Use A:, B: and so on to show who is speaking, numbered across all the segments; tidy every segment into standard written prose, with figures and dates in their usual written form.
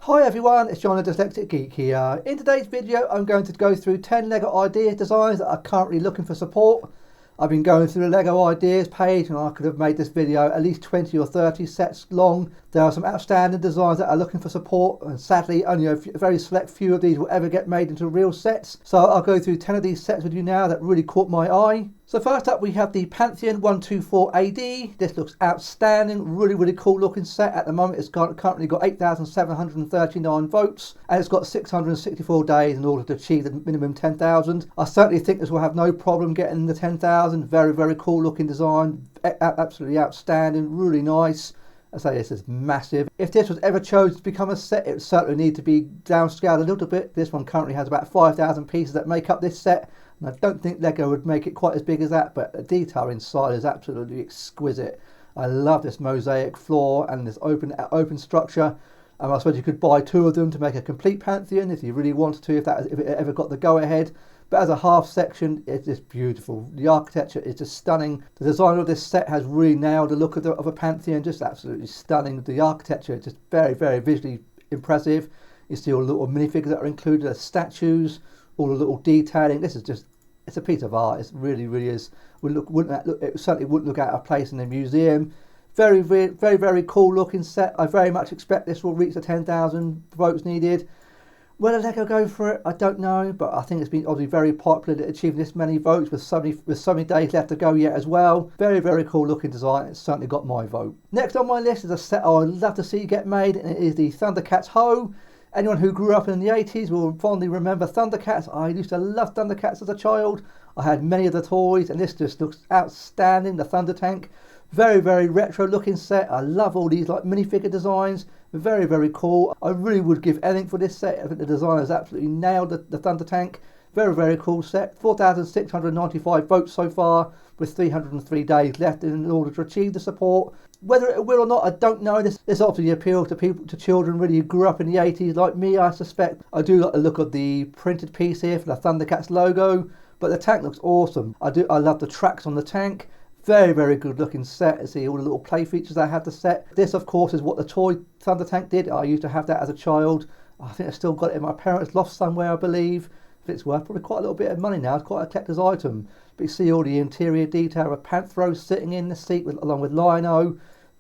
A: Hi everyone, it's John the Dyslexic Geek here. In today's video I'm going to go through 10 LEGO ideas designs that are currently looking for support. I've been going through the LEGO ideas page and I could have made this video at least 20 or 30 sets long. There are some outstanding designs that are looking for support and sadly only a very select few of these will ever get made into real sets. So I'll go through 10 of these sets with you now that really caught my eye. So first up we have the Pantheon 124 AD. This looks outstanding, really cool looking set. At the moment it's currently got 8,739 votes and it's got 664 days in order to achieve the minimum 10,000. I certainly think this will have no problem getting the 10,000. Very cool looking design, absolutely outstanding, really nice. I say this is massive. If this was ever chosen to become a set, it would certainly need to be downscaled a little bit. This one currently has about 5,000 pieces that make up this set. And I don't think LEGO would make it quite as big as that, but the detail inside is absolutely exquisite. I love this mosaic floor and this open structure. I suppose you could buy two of them to make a complete Pantheon if you really wanted to, if it ever got the go-ahead. But as a half section, it's just beautiful. The architecture is just stunning. The designer of this set has really nailed the look of a Pantheon, just absolutely stunning. The architecture is just very very impressive. You see all the little minifigures that are included as statues, all the little detailing. This is just, it's a piece of art. It really is. It certainly wouldn't look out of place in a museum. Very cool looking set. I very much expect this will reach the 10,000 votes needed. Will LEGO go for it? I don't know, but I think it's been obviously very popular at achieving this many votes with so many days left to go yet as well. Very cool looking design. It's certainly got my vote. Next on my list is a set I would love to see get made, and it is the Thundercats Ho. Anyone who grew up in the 80s will fondly remember Thundercats. I used to love Thundercats as a child. I had many of the toys and this just looks outstanding. The Thunder Tank. Very retro looking set. I love all these like minifigure designs. Very cool. I really would give anything for this set. I think the design has absolutely nailed the Thunder Tank. Very cool set. 4,695 votes so far with 303 days left in order to achieve the support. Whether it will or not, I don't know. This obviously appeals to children really who grew up in the 80s like me, I suspect. I do like the look of the printed piece here for the Thundercats logo, but the tank looks awesome. I love the tracks on the tank. Very good looking set. See all the little play features I have the set. This of course is what the toy Thunder Tank did. I used to have that as a child. I think I still got it in my parents' loft somewhere, I believe. It's worth probably quite a little bit of money now. It's quite a collector's item. But you see all the interior detail of Panthro sitting in the seat along with Lino.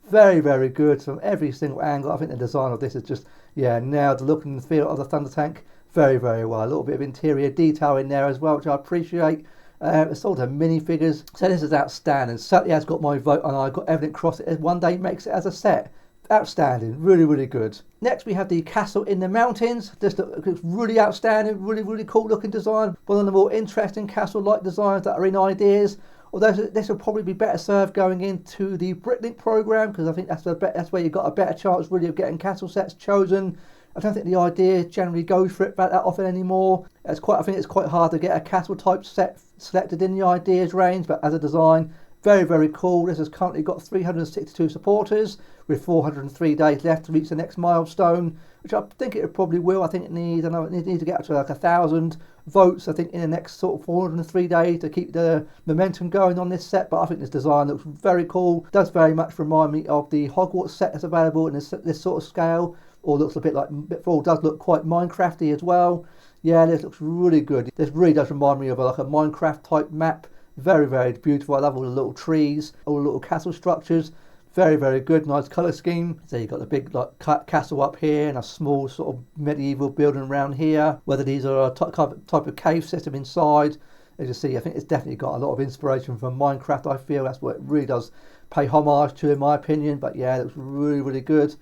A: Very good from every single angle. I think the design of this is just, nailed the look and the feel of the Thunder Tank very well. A little bit of interior detail in there as well, which I appreciate. It's sort of minifigures. So this is outstanding. Certainly has got my vote, and I've got everything crossed it one day makes it as a set. Outstanding, really good. Next we have the Castle in the Mountains. This looks really outstanding, really cool looking design. One of the more interesting castle-like designs that are in ideas. Although this will probably be better served going into the Bricklink program, because I think that's where you've got a better chance really of getting castle sets chosen. I don't think the idea generally goes for it that often anymore. I think it's quite hard to get a castle type set selected in the ideas range, but as a design, very cool. This has currently got 362 supporters with 403 days left to reach the next milestone, which I think it probably will. I think it needs to get up to like 1,000 votes, I think, in the next sort of 403 days to keep the momentum going on this set. But I think this design looks very cool. It does very much remind me of the Hogwarts set that's available in this sort of scale. Or looks a bit like Pitfall, does look quite Minecrafty as well. Yeah, this looks really good. This really does remind me of like a Minecraft type map. Very beautiful. I love all the little trees, all the little castle structures. Very good, nice colour scheme. So you've got the big like castle up here and a small sort of medieval building around here. Whether these are a type of cave system inside. As you see, I think it's definitely got a lot of inspiration from Minecraft, I feel. That's what it really does pay homage to, in my opinion. But yeah, it looks really good.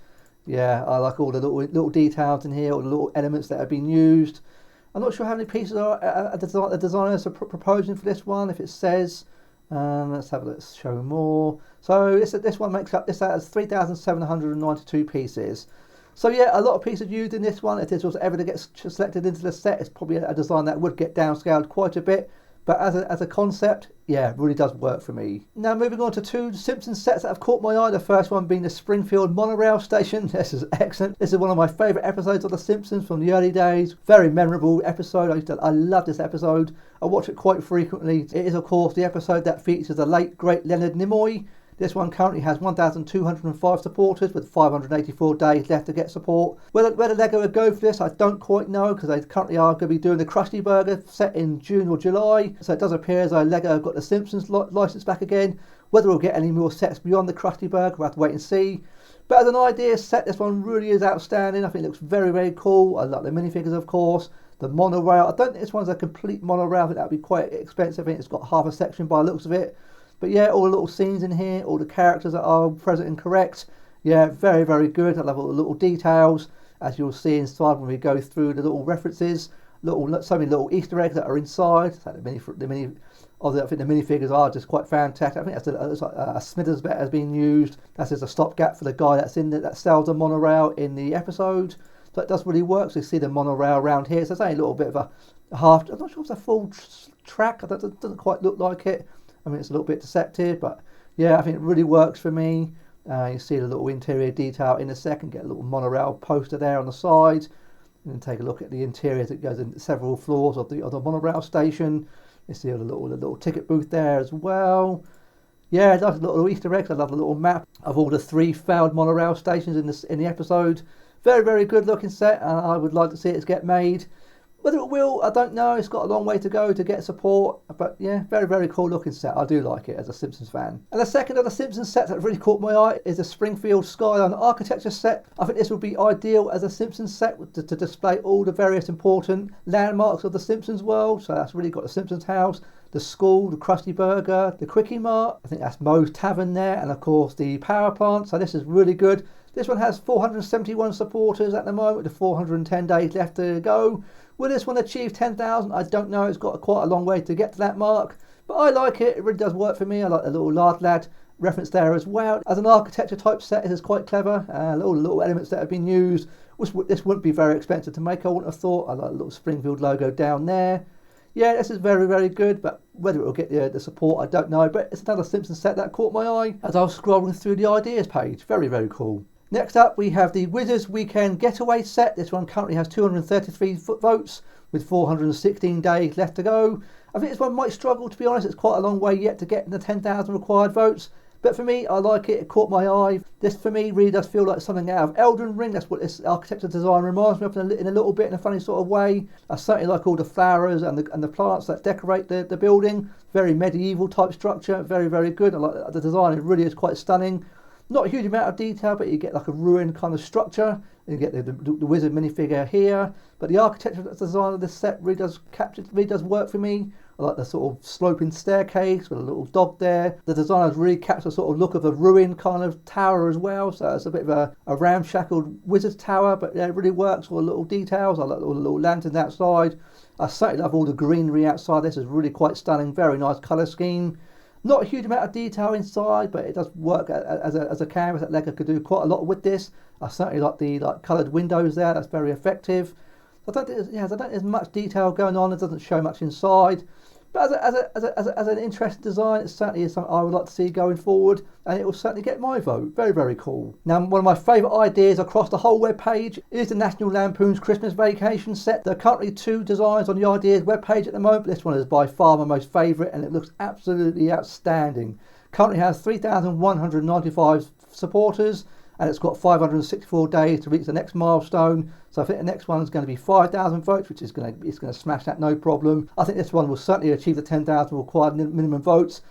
A: Yeah, I like all the little details in here, all the little elements that have been used. I'm not sure how many pieces the designers are proposing for this one. If it says, let's have a look, show more. So this one makes up, this has 3,792 pieces. So yeah, a lot of pieces used in this one. If this was ever to get selected into the set, it's probably a design that would get downscaled quite a bit. But as a concept, yeah, it really does work for me. Now moving on to two Simpsons sets that have caught my eye. The first one being the Springfield monorail station. This is excellent. This is one of my favourite episodes of The Simpsons from the early days. Very memorable episode. I love this episode. I watch it quite frequently. It is of course the episode that features the late great Leonard Nimoy. This one currently has 1,205 supporters with 584 days left to get support. Whether LEGO would go for this, I don't quite know, because they currently are going to be doing the Krusty Burger set in June or July. So it does appear as though LEGO have got the Simpsons license back again. Whether we'll get any more sets beyond the Krusty Burger, we'll have to wait and see. But as an idea set, this one really is outstanding. I think it looks very, very cool. I like the minifigures, of course. The monorail. I don't think this one's a complete monorail. I think that would be quite expensive. I think it's got half a section by the looks of it. But yeah, all the little scenes in here, all the characters that are present and correct. Yeah, very, very good. I love all the little details, as you'll see inside when we go through the little references. So many little Easter eggs that are inside. So I think the minifigures are just quite fantastic. I think that's a Smithers bet has been used. That's just a stopgap for the guy that's in that sells the monorail in the episode. So it does really work. So you see the monorail around here. So it's only a little bit of a half. I'm not sure if it's a full track. It doesn't quite look like it. I mean, it's a little bit deceptive, but yeah, I think it really works for me. You see the little interior detail in a second. Get a little monorail poster there on the side. And then take a look at the interior that goes into several floors of the monorail station. You see the little ticket booth there as well. Yeah, I love the little Easter eggs. I love the little map of all the 3 failed monorail stations in the episode. Very, very good looking set, and I would like to see it get made. Whether it will, I don't know. It's got a long way to go to get support. But yeah, very, very cool looking set. I do like it as a Simpsons fan. And the second of the Simpsons sets that really caught my eye is the Springfield Skyline architecture set. I think this would be ideal as a Simpsons set to display all the various important landmarks of the Simpsons world. So that's really got the Simpsons house, the school, the Krusty Burger, the Quickie Mart. I think that's Moe's Tavern there, and of course the power plant. So this is really good. This one has 471 supporters at the moment with 410 days left to go. Will this one achieve 10,000? I don't know. It's got quite a long way to get to that mark. But I like it. It really does work for me. I like the little lad reference there as well. As an architecture type set, it is quite clever. Little elements that have been used. This wouldn't be very expensive to make, I wouldn't have thought. I like the little Springfield logo down there. Yeah, this is very, very good, but whether it will get the support, I don't know. But it's another Simpsons set that caught my eye as I was scrolling through the ideas page. Very, very cool. Next up, we have the Wizards Weekend Getaway set. This one currently has 233 votes with 416 days left to go. I think this one might struggle, to be honest. It's quite a long way yet to get the 10,000 required votes. But for me, I like it. It caught my eye. This, for me, really does feel like something out of Elden Ring. That's what this architecture design reminds me of in a little bit, in a funny sort of way. I certainly like all the flowers and the plants that decorate the building. Very medieval type structure. Very, very good. I like the design. It really is quite stunning. Not a huge amount of detail, but you get like a ruined kind of structure. You get the wizard minifigure here. But the architectural design of this set really does work for me. I like the sort of sloping staircase with a little dog there. The design has really captured the sort of look of a ruined kind of tower as well. So it's a bit of a ramshackled wizard's tower, but yeah, it really works. All the little details. I like all the little lanterns outside. I certainly love all the greenery outside. This is really quite stunning. Very nice colour scheme. Not a huge amount of detail inside, but it does work as a canvas that LEGO could do quite a lot with this. I certainly like the coloured windows there. That's very effective. I don't think there's much detail going on. It doesn't show much inside. But as an interesting design, it certainly is something I would like to see going forward, and it will certainly get my vote. Very, very cool. Now, one of my favourite ideas across the whole web page is the National Lampoon's Christmas Vacation set. There are currently 2 designs on the ideas web page at the moment. This one is by far my most favourite, and it looks absolutely outstanding. Currently has 3,195 supporters, and it's got 564 days to reach the next milestone. So I think the next one is going to be 5,000 votes, which is going to smash that no problem. I think this one will certainly achieve the 10,000 required minimum votes.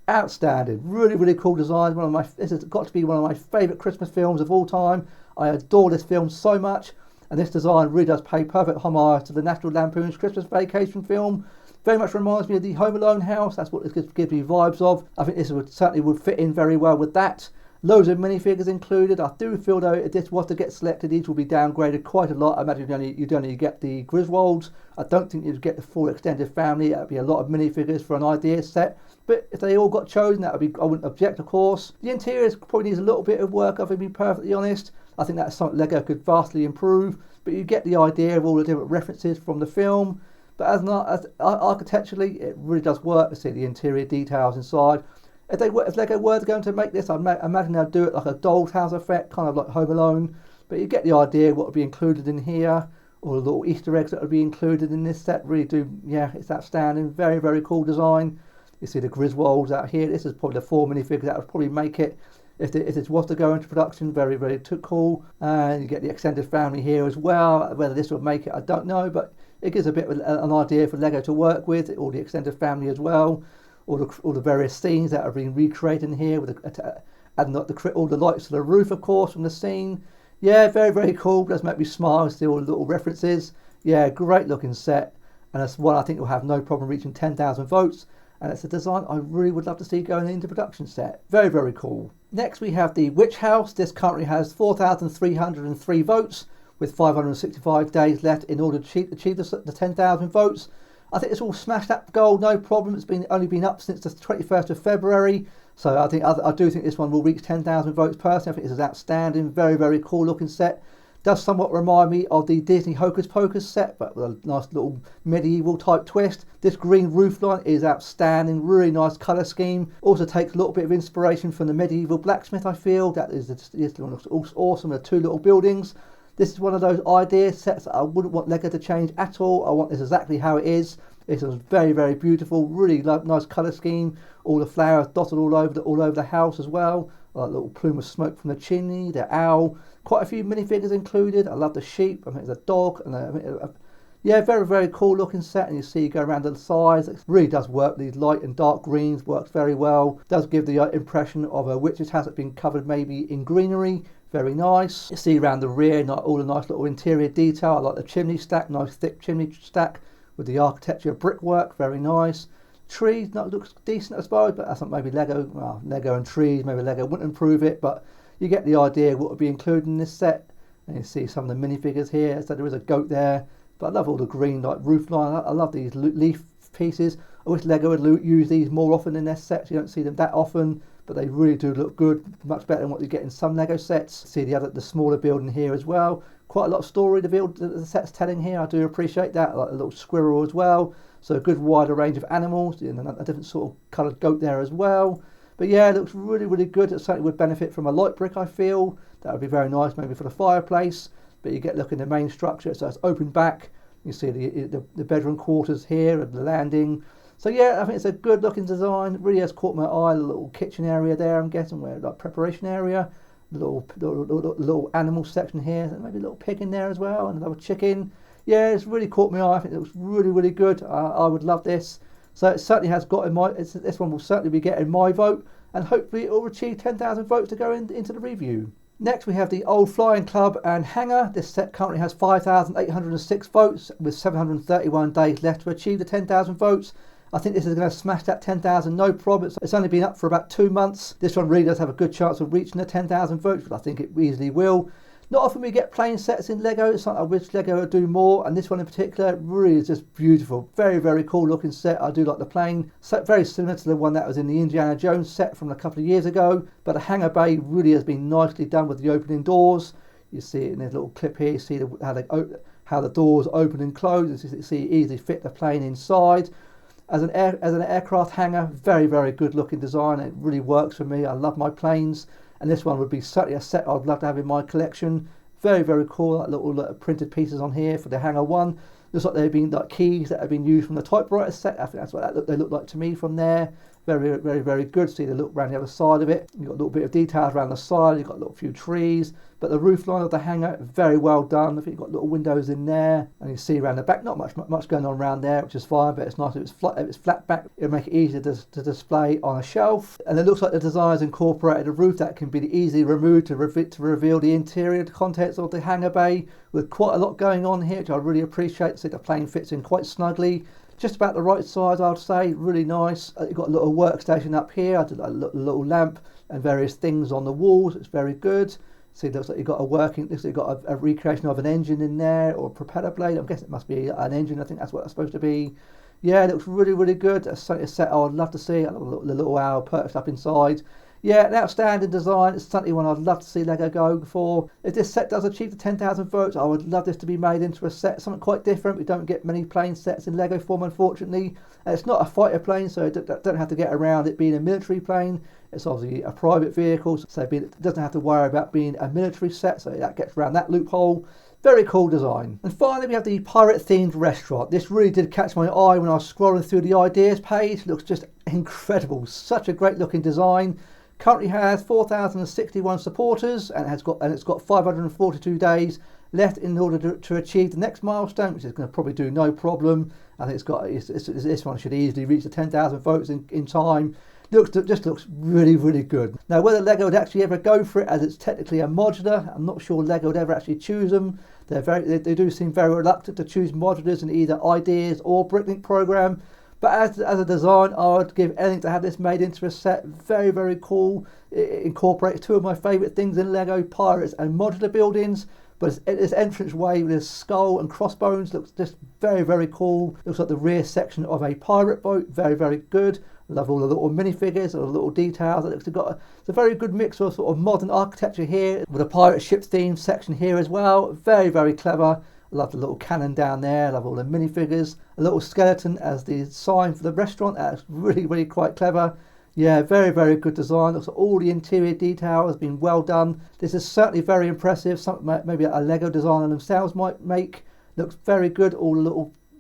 A: Outstanding, really, really cool design. This has got to be one of my favourite Christmas films of all time. I adore this film so much, and this design really does pay perfect homage to the National Lampoon's Christmas Vacation film. Very much reminds me of the Home Alone house. That's what this gives me vibes of. I think this certainly would fit in very well with that. Loads of minifigures included. I do feel though if this was to get selected, these will be downgraded quite a lot. I imagine you'd only get the Griswolds. I don't think you'd get the full extended family. That would be a lot of minifigures for an idea set. But if they all got chosen, I wouldn't object, of course. The interior probably needs a little bit of work, if I'm being perfectly honest. I think that's something LEGO could vastly improve. But you get the idea of all the different references from the film. But as architecturally, it really does work to see the interior details inside. If LEGO were going to make this, I imagine they'd do it like a doll's house effect, kind of like Home Alone. But you get the idea of what would be included in here, or the little Easter eggs that would be included in this set. Really do, yeah, it's outstanding. Very, very cool design. You see the Griswolds out here. This is probably the 4 minifigures that would probably make it if it was to go into production. Very, very cool. And you get the extended family here as well. Whether this would make it, I don't know, but it gives a bit of an idea for Lego to work with. All the extended family as well. All the various scenes that have been recreated in here with adding all the lights to the roof, of course, from the scene. Yeah, very, very cool. Does make me smile. See all the little references. Yeah, great looking set. And that's one I think will have no problem reaching 10,000 votes. And it's a design I really would love to see going into production set. Very, very cool. Next we have the Witch House. This currently has 4,303 votes with 565 days left in order to achieve the 10,000 votes. I think it's all smashed that goal, no problem. It's only been up since the 21st of February. So I do think this one will reach 10,000 votes personally. I think this is outstanding. Very, very cool looking set. Does somewhat remind me of the Disney Hocus Pocus set, but with a nice little medieval type twist. This green roofline is outstanding, really nice colour scheme. Also takes a little bit of inspiration from the medieval blacksmith, I feel. This one looks awesome, the two little buildings. This is one of those idea sets that I wouldn't want Lego to change at all. I want this exactly how it is. This is very, very beautiful, really nice colour scheme. All the flowers dotted all over the house as well. Like a little plume of smoke from the chimney, the owl. Quite a few minifigures included. I love the sheep. I think there's a dog. And yeah, very, very cool looking set. And you see you go around the sides. It really does work. These light and dark greens works very well. Does give the impression of a witch's house that's been covered maybe in greenery. Very nice. You see around the rear, all the nice little interior detail. I like the chimney stack, nice thick chimney stack with the architecture of brickwork. Very nice. Trees, looks decent I suppose, but that's not maybe Lego. Well, Lego and trees, maybe Lego wouldn't improve it, but you get the idea of what would be included in this set. And you see some of the minifigures here. So there is a goat there, but I love all the green like roof line. I love these leaf pieces. I wish Lego would use these more often in their sets. You don't see them that often, but they really do look good, much better than what you get in some Lego sets. See the smaller building here as well. Quite a lot of story the set's telling here. I do appreciate that. Like a little squirrel as well. So a good wider range of animals, and a different sort of coloured goat there as well. But yeah, it looks really, really good. It certainly would benefit from a light brick, I feel. That would be very nice, maybe for the fireplace. But you get look in the main structure, so it's open back. You see the bedroom quarters here and the landing. So yeah, I think it's a good looking design. It really has caught my eye. The little kitchen area there, I'm guessing, where like preparation area. The little animal section here, and maybe a little pig in there as well, and another chicken. Yeah, it's really caught my eye. I think it looks really, really good. I would love this. So it certainly has got this one will certainly be getting my vote, and hopefully it will achieve 10,000 votes to go into the review. Next we have the Old Flying Club and Hangar. This set currently has 5,806 votes with 731 days left to achieve the 10,000 votes. I think this is going to smash that 10,000 no problem. It's only been up for about 2 months. This one really does have a good chance of reaching the 10,000 votes, but I think it easily will. Not often we get plain sets in Lego. It's something I wish Lego would do more, and this one in particular really is just beautiful. Very, very cool looking set. I do like the plane. Set very similar to the one that was in the Indiana Jones set from a couple of years ago, but the hangar bay really has been nicely done with the opening doors. You see it in this little clip here. You see how the doors open and close. You see easily fit the plane inside. As an aircraft hangar, very, very good looking design. It really works for me. I love my planes. And this one would be certainly a set I'd love to have in my collection. Very, very cool. Like little printed pieces on here for the hangar one. Looks like they've been like keys that have been used from the typewriter set. I think that's what they look like to me from there. Very, very, very good. See the look around the other side of it. You've got a little bit of details around the side. You've got a little few trees. But the roof line of the hangar, very well done. I think you've got little windows in there. And you see around the back, not much going on around there, which is fine. But it's nice if it's flat back. It'll make it easier to display on a shelf. And it looks like the designers incorporated a roof that can be easily removed to reveal the interior contents of the hangar bay. With quite a lot going on here, which I really appreciate. See the plane fits in quite snugly. Just about the right size, I'd say. Really nice. You've got a little workstation up here. I did a little lamp and various things on the walls. It's very good. See, it looks like you've got a recreation of an engine in there, or a propeller blade. I'm guessing it must be an engine. I think that's what it's supposed to be. Yeah, it looks really, really good. It's certainly a set I would love to see. I love the little owl perched up inside. Yeah, an outstanding design. It's certainly one I'd love to see Lego go for. If this set does achieve the 10,000 votes, I would love this to be made into a set, something quite different. We don't get many plane sets in Lego form, unfortunately. And it's not a fighter plane, so it don't have to get around it being a military plane. It's obviously a private vehicle, so it doesn't have to worry about being a military set, so that gets around that loophole. Very cool design. And finally we have the pirate themed restaurant. This really did catch my eye when I was scrolling through the ideas page. It looks just incredible. Such a great looking design. Currently has 4,061 supporters and it's got 542 days left in order to achieve the next milestone, which is going to probably do no problem. I think this one should easily reach the 10,000 votes in time. Just looks really, really good. Now, whether LEGO would actually ever go for it, as it's technically a modular, I'm not sure LEGO would ever actually choose them. They do seem very reluctant to choose modulars in either Ideas or Bricklink program. But as a design, I would give anything to have this made into a set. Very, very cool. It incorporates two of my favourite things in LEGO, pirates and modular buildings. But this entrance way with this skull and crossbones looks just very, very cool. Looks like the rear section of a pirate boat. Very, very good. Love all the little minifigures and the little details. It's a very good mix of sort of modern architecture here with a pirate ship theme section here as well. Very, very clever. Love the little cannon down there. Love all the minifigures. A little skeleton as the sign for the restaurant. That's really, really quite clever. Yeah, very, very good design. Looks like all the interior detail has been well done. This is certainly very impressive. Something maybe a LEGO designer themselves might make. Looks very good. All the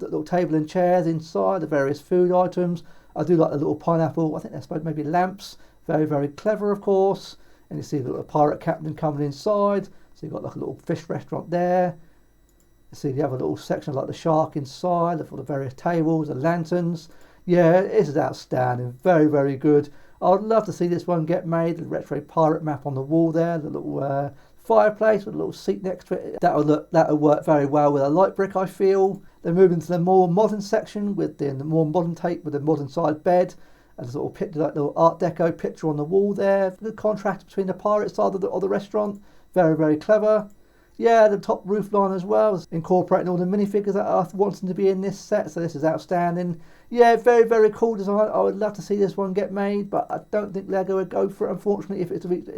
A: little table and chairs inside, the various food items. I do like the little pineapple. I think they're supposed to maybe lamps. Very, very clever, of course. And you see the little pirate captain coming inside. So you've got like a little fish restaurant there. You see the other little section like the shark inside, for the various tables, the lanterns. Yeah, this is outstanding. Very, very good. I would love to see this one get made. The retro pirate map on the wall there. The little fireplace with a little seat next to it. That would work very well with a light brick, I feel. Then moving to the more modern section with the more modern take with the modern side bed. And a sort of picture, like little Art Deco picture on the wall there. Good contrast between the pirate side of the restaurant. Very, very clever. Yeah, the top roof line as well, incorporating all the minifigures that are wanting to be in this set, so this is outstanding. Yeah, very, very cool design. I would love to see this one get made, but I don't think LEGO would go for it, unfortunately, if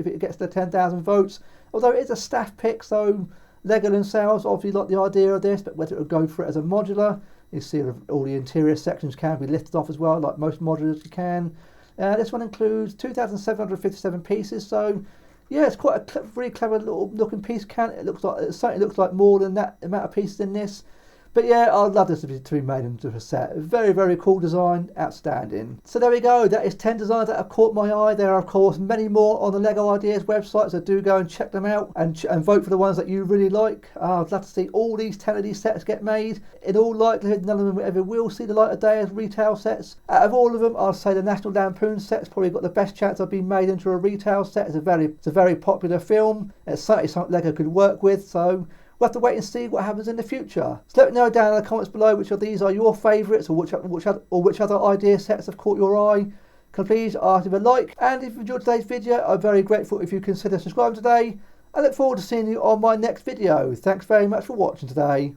A: it gets to 10,000 votes. Although it is a staff pick, so LEGO themselves obviously like the idea of this, but whether it would go for it as a modular, you see all the interior sections can be lifted off as well, like most modulars you can. This one includes 2,757 pieces, so yeah, it's quite a really clever little looking piece count. It certainly looks like more than that amount of pieces in this. But yeah, I'd love this to be made into a set. Very, very cool design, outstanding. So there we go, that is 10 designs that have caught my eye. There are of course many more on the LEGO Ideas website, so do go and check them out and vote for the ones that you really like. I'd love to see all 10 of these sets get made. In all likelihood, none of them ever will see the light of day as retail sets. Out of all of them, I'd say the National Lampoon set's probably got the best chance of being made into a retail set. It's a very popular film. It's certainly something LEGO could work with, so we'll have to wait and see what happens in the future. So let me know down in the comments below which of these are your favourites, or which other idea sets have caught your eye. Can please leave a like, and if you enjoyed today's video, I'm very grateful if you consider subscribing today. I look forward to seeing you on my next video. Thanks very much for watching today.